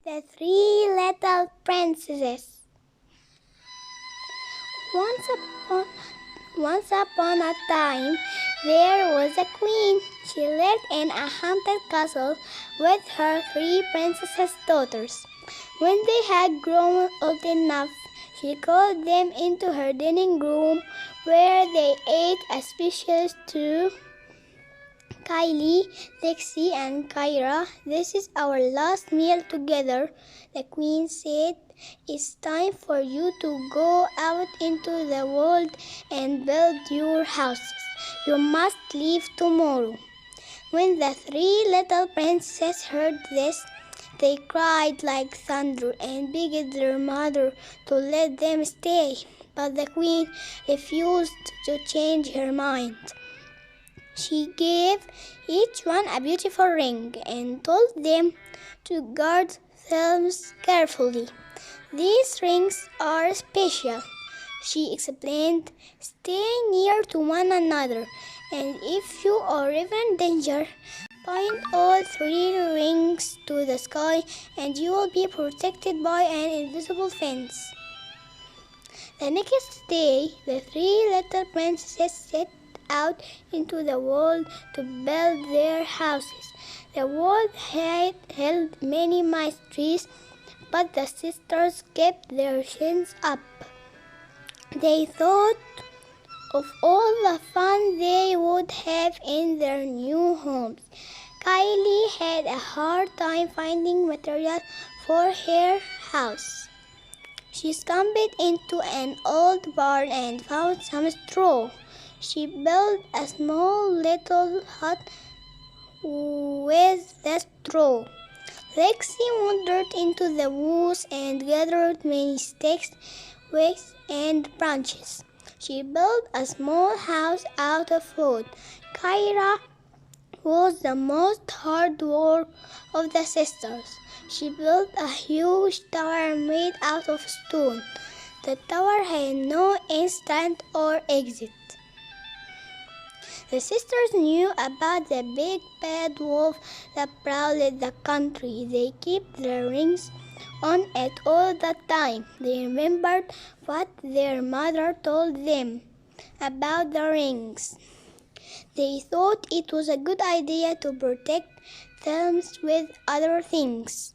The Three Little Princesses. Once upon a time, there was a queen. She lived in a haunted castle with her three princess daughters. When they had grown old enough, she called them into her dining room, where they ate a special stew. Kylie, Lexi, and Kyra, this is our last meal together, the queen said. It's time for you to go out into the world and build your houses. You must leave tomorrow. When the three little princesses heard this, they cried like thunder and begged their mother to let them stay. But the queen refused to change her mind. She gave each one a beautiful ring and told them to guard them carefully. These rings are special, she explained. Stay near to one another, and if you are ever in danger, point all three rings to the sky and you will be protected by an invisible fence. The next day, the three little princesses set out into the world to build their houses. The world had held many mysteries, but the sisters kept their chins up. They thought of all the fun they would have in their new homes. Kylie had a hard time finding material for her house. She stumbled into an old barn and found some straw. She built a small little hut with the straw. Lexi wandered into the woods and gathered many sticks, twigs, and branches. She built a small house out of wood. Kyra was the most hard work of the sisters. She built a huge tower made out of stone. The tower had no entrance or exit. The sisters knew about the big bad wolf that prowled the country. They kept their rings on it all the time. They remembered what their mother told them about the rings. They thought it was a good idea to protect them with other things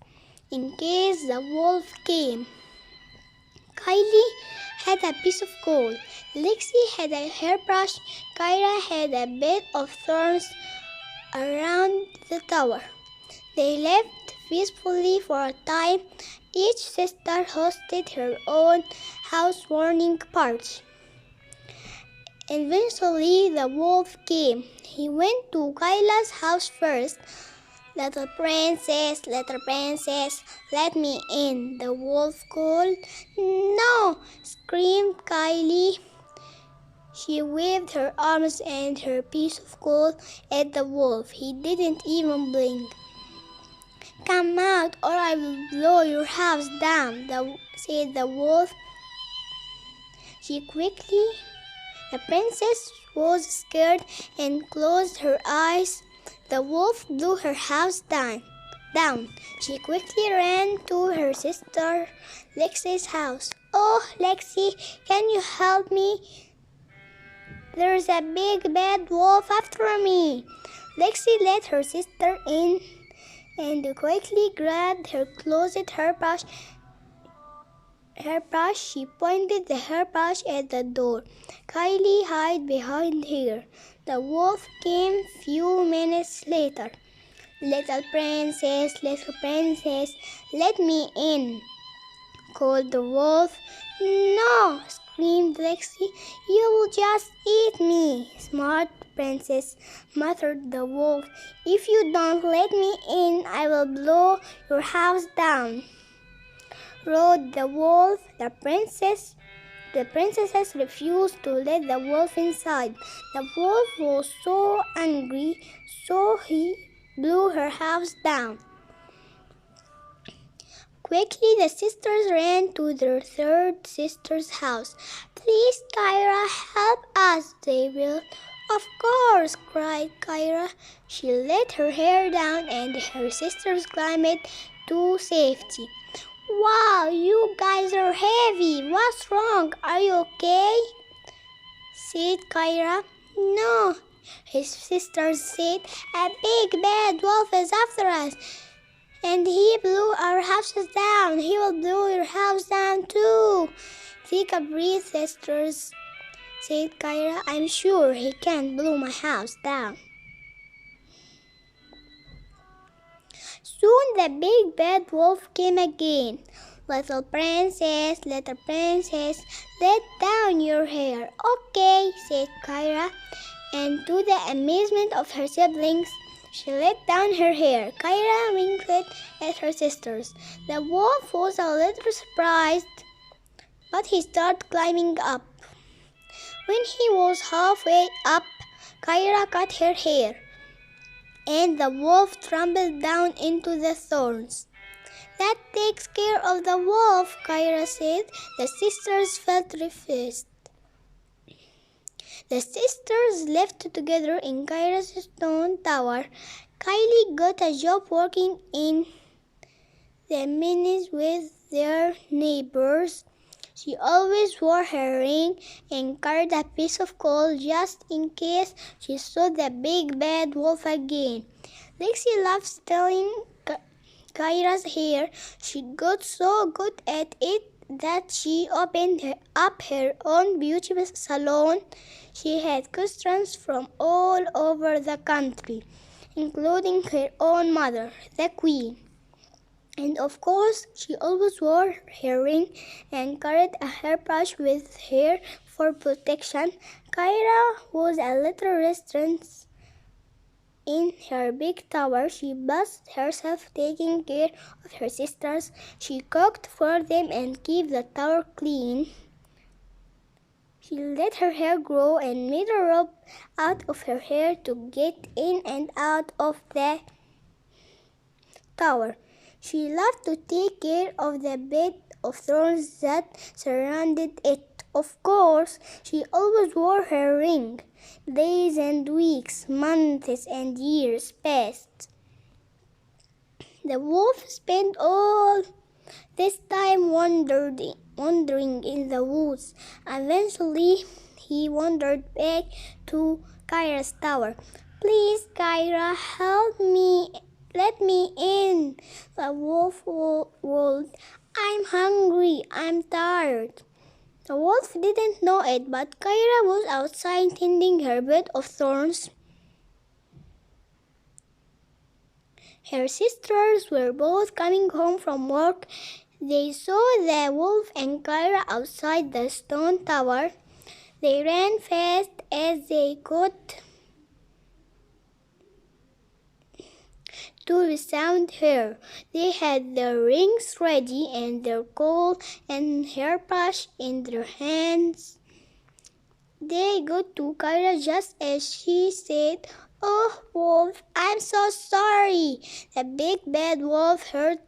in case the wolf came. Kylie had a piece of gold. Lexi had a hairbrush. Kyra had a bed of thorns around the tower. They lived peacefully for a time. Each sister hosted her own housewarming party. Eventually, the wolf came. He went to Kyla's house first. Little princess, let me in, the wolf called. No, screamed Kylie. She waved her arms and her piece of gold at the wolf. He didn't even blink. Come out or I will blow your house down, said the wolf. The princess was scared and closed her eyes. The wolf blew her house down. She quickly ran to her sister Lexi's house. Oh, Lexi, can you help me? There's a big bad wolf after me. Lexi let her sister in and quickly grabbed her closet hairbrush. She pointed the hairbrush at the door. Kylie hid behind her. The wolf came few minutes later. Little princess, let me in, called the wolf. No, screamed Lexi, you will just eat me. Smart princess, muttered the wolf. If you don't let me in, I will blow your house down, roared the wolf. The princesses refused to let the wolf inside. The wolf was so angry, so he blew her house down. Quickly, the sisters ran to their third sister's house. Please, Kyra, help us, they wailed. Of course, cried Kyra. She let her hair down and her sisters climbed to safety. Wow, you guys are heavy. What's wrong? Are you okay? Said Kyra. No, his sisters said. A big bad wolf is after us. And he blew our houses down. He will blow your house down too. Take a breath, sisters, said Kyra. I'm sure he can't blow my house down. Soon the big bad wolf came again. Little princess, let down your hair. Okay, said Kyra, and to the amazement of her siblings, she let down her hair. Kyra winked at her sisters. The wolf was a little surprised, but he started climbing up. When he was halfway up, Kyra cut her hair, and the wolf trampled down into the thorns. That takes care of the wolf, Kyra said. The sisters felt refreshed. The sisters lived together in Kyra's stone tower. Kylie got a job working in the mines with their neighbors. She always wore her ring and carried a piece of coal just in case she saw the big bad wolf again. Lexi loved stealing Kyra's hair. She got so good at it that she opened up her own beauty salon. She had customers from all over the country, including her own mother, the queen. And of course, she always wore her ring and carried a hairbrush with her for protection. Kyra was a little restless in her big tower. She busied herself taking care of her sisters. She cooked for them and kept the tower clean. She let her hair grow and made a rope out of her hair to get in and out of the tower. She loved to take care of the bed of thorns that surrounded it. Of course, she always wore her ring. Days and weeks, months and years passed. The wolf spent all this time wandering in the woods. Eventually, he wandered back to Kyra's tower. Please, Kyra, help me. Let me in. The wolf wailed. I'm hungry. I'm tired. The wolf didn't know it, but Kyra was outside tending her bed of thorns. Her sisters were both coming home from work. They saw the wolf and Kyra outside the stone tower. They ran fast as they could to sound her. They had their rings ready and their coal and hairbrush in their hands. They got to Kyra just as she said, "Oh, wolf, I'm so sorry." The big bad wolf heard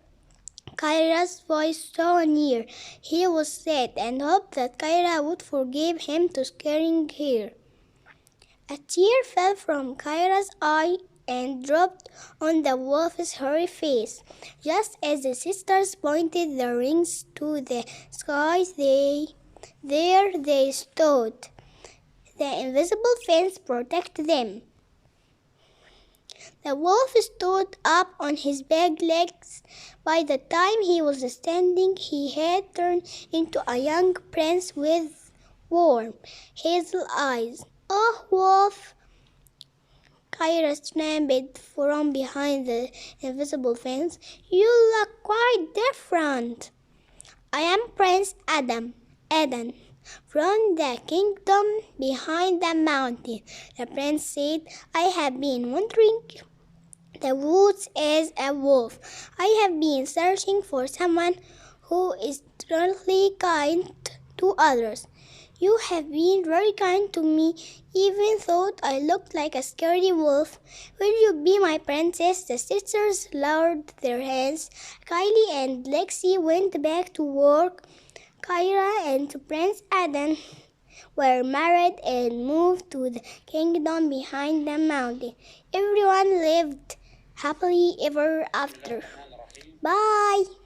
Kyra's voice so near. He was sad and hoped that Kyra would forgive him for scaring her. A tear fell from Kyra's eye and dropped on the wolf's hairy face. Just as the sisters pointed their rings to the skies, there they stood. The invisible fence protected them. The wolf stood up on his back legs. By the time he was standing, he had turned into a young prince with warm hazel eyes. "Oh, wolf!" Kyra snapped from behind the invisible fence. "You look quite different." "I am Prince Eden, from the kingdom behind the mountain," the prince said. "I have been wandering the woods as a wolf. I have been searching for someone who is truly kind to others. You have been very kind to me, even though I looked like a scary wolf. Will you be my princess?" The sisters lowered their hands. Kylie and Lexi went back to work. Kyra and Prince Adam were married and moved to the kingdom behind the mountain. Everyone lived happily ever after. Bye.